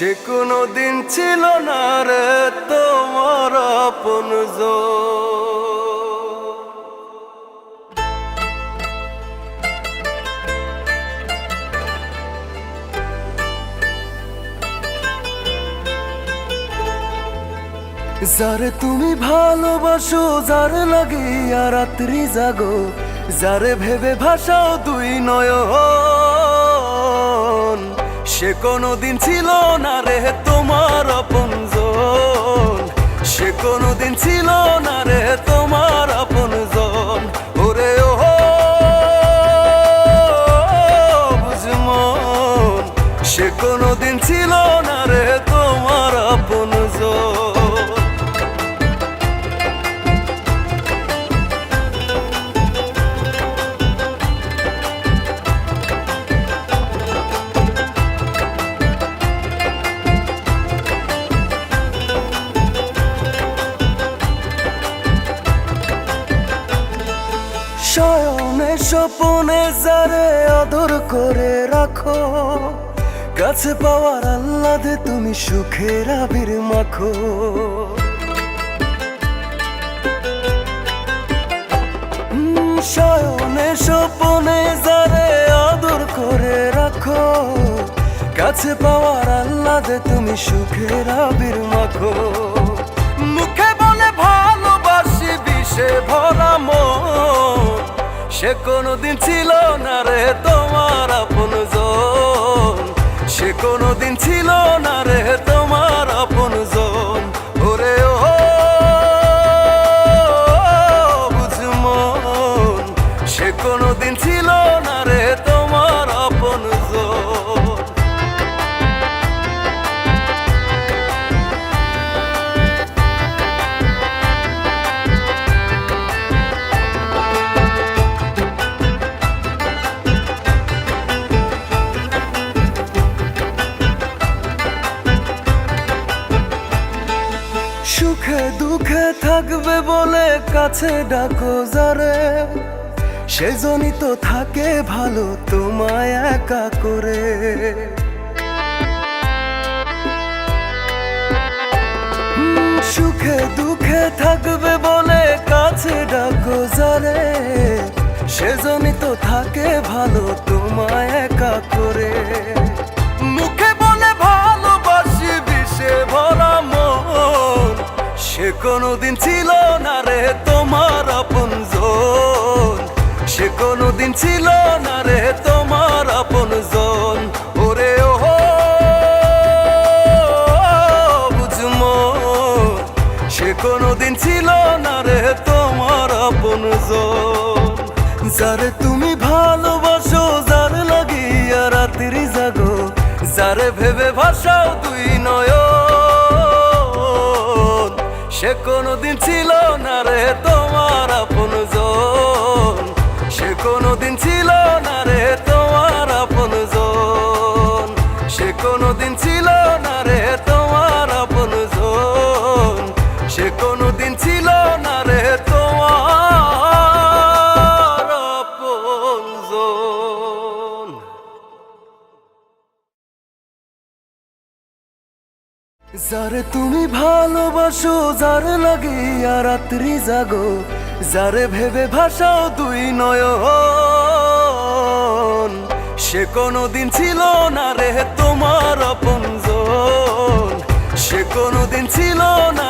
সে কোনো দিন ছিল না রে তোমার আপনজন। যারে তুমি ভালোবাসো, যার লাগিয়া রাত্রি জাগো, যারে ভেবে ভাসাও দুই নয়ন, সে কোনোদিন ছিল না রে তোমার আপনজন। সে কোনোদিন ছিল না রে তোমার আপনজন। ওরে ও বুঝমন, সে কোনোদিন ছিল না রে তোমার আপনজন। শয়নে স্বপনে যারে আদর করে রাখো, কাছে পাওয়ার আহ্লাদে তুমি সুখের আবির মাখো। শয়নে স্বপনে যারে আদর করে রাখো, কাছে পাওয়ার আহ্লাদে তুমি সুখের আবির মাখো। মুখে বলে ভালোবাসি, বিষে ভরা মন, সে কোনোদিন ছিল না রে তোমার আপনজন। সে কোনোদিন ছিল না রে তোমার আপনজন। ওরে ও বুঝমন, সে কোনোদিন ছিল না রে তোমার আপনজন। সুখে দুঃখে থাকবে বলে কাছে ডাকো যারে, সেজনই তো থাকে ভালো তোমায় একা করে। সুখে দুঃখে থাকবে বলে কাছে ডাকো যারে, সেজনই তো থাকে ভালো তোমায় একা করে। মুখে বলে ভালোবাসি, বিষে ভরা মন, সে কোনোদিন ছিল না রে তোমার আপনজন। সে কোনোদিন ছিল না রে তোমার আপনজন। ওরে ও বুঝমন, সে কোনোদিন ছিল না রে তোমার আপনজন। যারে তুমি ভালোবাসো, যার লাগিয়া রাত্রি জাগো, যারে ভেবে ভাসাও দুই নয়ন, সে কোনোদিন ছিল না রে তোমার আপনজন। সে কোনোদিন ছিল না রে তোমার আপনজন। সে কোনোদিন ছিল না রে তোমার আপনজন। সে কোনোদিন ছিল না রে তোমার আপনজন। যারে তুমি ভালোবাসো, যার লাগিয়া রাত্রি জাগো, যারে ভেবে ভাসাও দুই নয়ন, সে কোনোদিন ছিল না রে তোমার আপনজন। সে কোনোদিন ছিল না